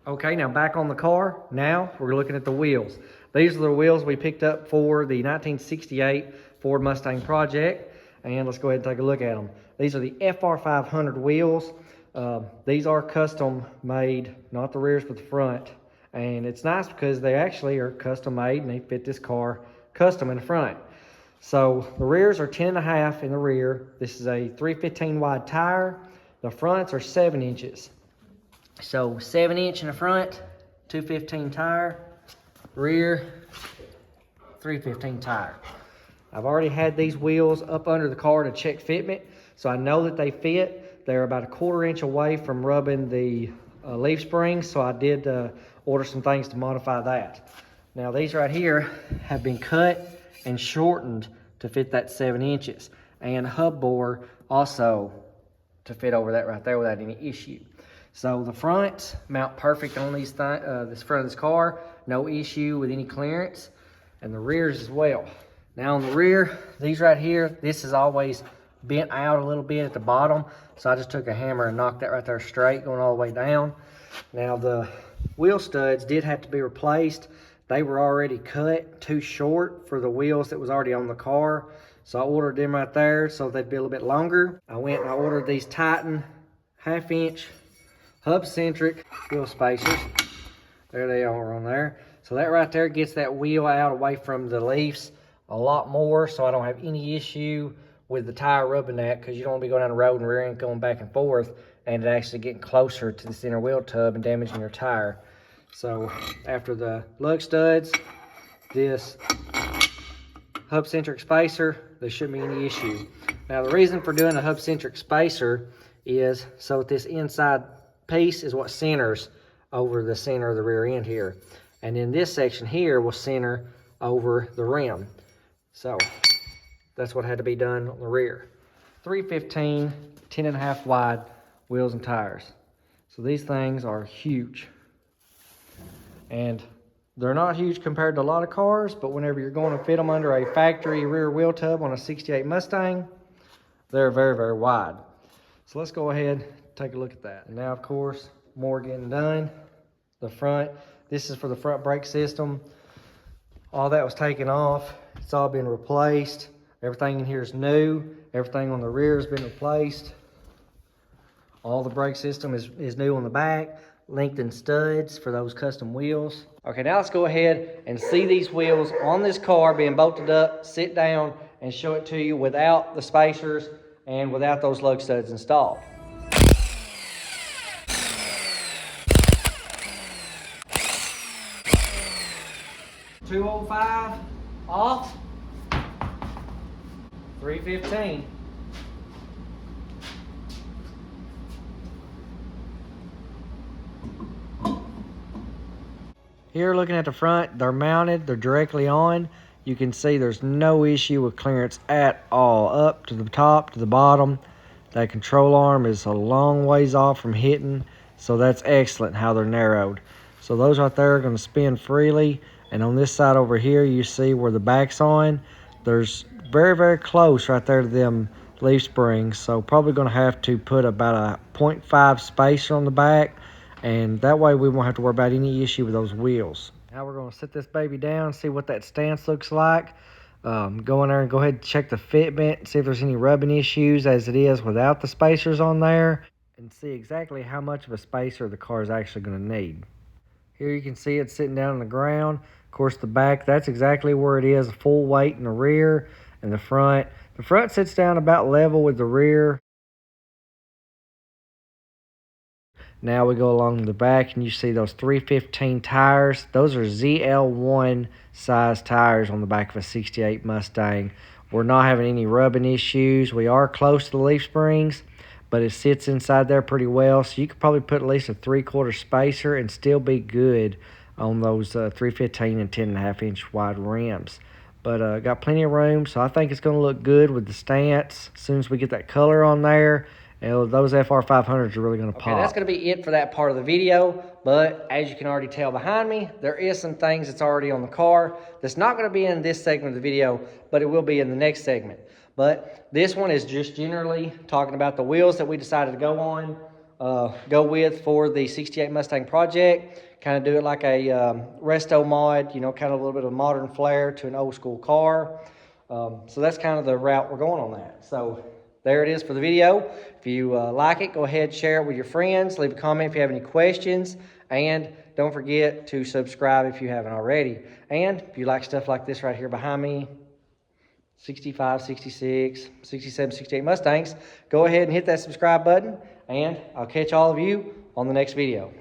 Okay, now back on the car. Now we're looking at the wheels. These are the wheels we picked up for the 1968 Ford Mustang project. And let's go ahead and take a look at them. These are the FR500 wheels. These are custom made, not the rears but the front. And it's nice because they actually are custom made and they fit this car custom in the front. So the rears are 10.5 in the rear. This is a 315 wide tire. The fronts are 7 inches. So 7-inch in the front, 215 tire, rear, 315 tire. I've already had these wheels up under the car to check fitment, so I know that they fit. They're about a 1/4 inch away from rubbing the leaf springs, so I did order some things to modify that. Now these right here have been cut and shortened to fit that 7 inches, and hub bore also to fit over that right there without any issue. So the fronts mount perfect on these this front of this car, no issue with any clearance, and the rears as well. Now on the rear, these right here, this is always bent out a little bit at the bottom, so I just took a hammer and knocked that right there straight, going all the way down. Now the wheel studs did have to be replaced. They were already cut too short for the wheels that was already on the car, so I ordered them right there so they'd be a little bit longer. I went and I ordered these Titan 1/2 inch hub-centric wheel spacers. There they are on there. So that right there gets that wheel out away from the leaves a lot more, so I don't have any issue with the tire rubbing that, because you don't want to be going down the road and rear end going back and forth and it actually getting closer to the center wheel tub and damaging your tire. So after the lug studs, this hub-centric spacer, there shouldn't be any issue. Now the reason for doing a hub-centric spacer is so that this inside piece is what centers over the center of the rear end here. And then this section here will center over the rim. So that's what had to be done on the rear. 315, 10.5 wide wheels and tires. So these things are huge. And they're not huge compared to a lot of cars, but whenever you're going to fit them under a factory rear wheel tub on a 68 Mustang, they're very, very wide. So let's go ahead and take a look at that. And now, of course, more getting done. The front, this is for the front brake system. All that was taken off. It's all been replaced. Everything in here is new. Everything on the rear has been replaced. All the brake system is new on the back. Lengthened studs for those custom wheels. Okay, now let's go ahead and see these wheels on this car being bolted up, sit down, and show it to you without the spacers and without those lug studs installed. $205 off, 315. Here, looking at the front, they're mounted, they're directly on. You can see there's no issue with clearance at all, up to the top, to the bottom. That control arm is a long ways off from hitting, so that's excellent how they're narrowed. So those right there are going to spin freely, and on this side over here, you see where the back's on. There's very, very close right there to them leaf springs, so probably going to have to put about a 0.5 spacer on the back, and that way we won't have to worry about any issue with those wheels. Now we're going to sit this baby down, see what that stance looks like. Go in there and go ahead and check the fitment, see if there's any rubbing issues as it is without the spacers on there, and see exactly how much of a spacer the car is actually going to need. Here you can see it sitting down on the ground. Of course, the back, that's exactly where it is, full weight in the rear and the front. The front sits down about level with the rear. Now we go along the back and you see those 315 tires. Those are ZL1 size tires on the back of a 68 Mustang. We're not having any rubbing issues. We are close to the leaf springs, but it sits inside there pretty well. So you could probably put at least a 3/4 spacer and still be good on those 315 and 10.5 inch wide rims. But got plenty of room, so I think it's going to look good with the stance. As soon as we get that color on there, those FR500s are really going to pop. Okay, that's going to be it for that part of the video. But as you can already tell behind me, there is some things that's already on the car that's not going to be in this segment of the video, but it will be in the next segment. But this one is just generally talking about the wheels that we decided to go on go with for the 68 Mustang project. Kind of do it like a resto mod, you know, kind of a little bit of modern flair to an old school car. So that's kind of the route we're going on that. So there it is for the video. If you like it, go ahead, share it with your friends. Leave a comment if you have any questions. And don't forget to subscribe if you haven't already. And if you like stuff like this right here behind me, 65, 66, 67, 68 Mustangs, go ahead and hit that subscribe button. And I'll catch all of you on the next video.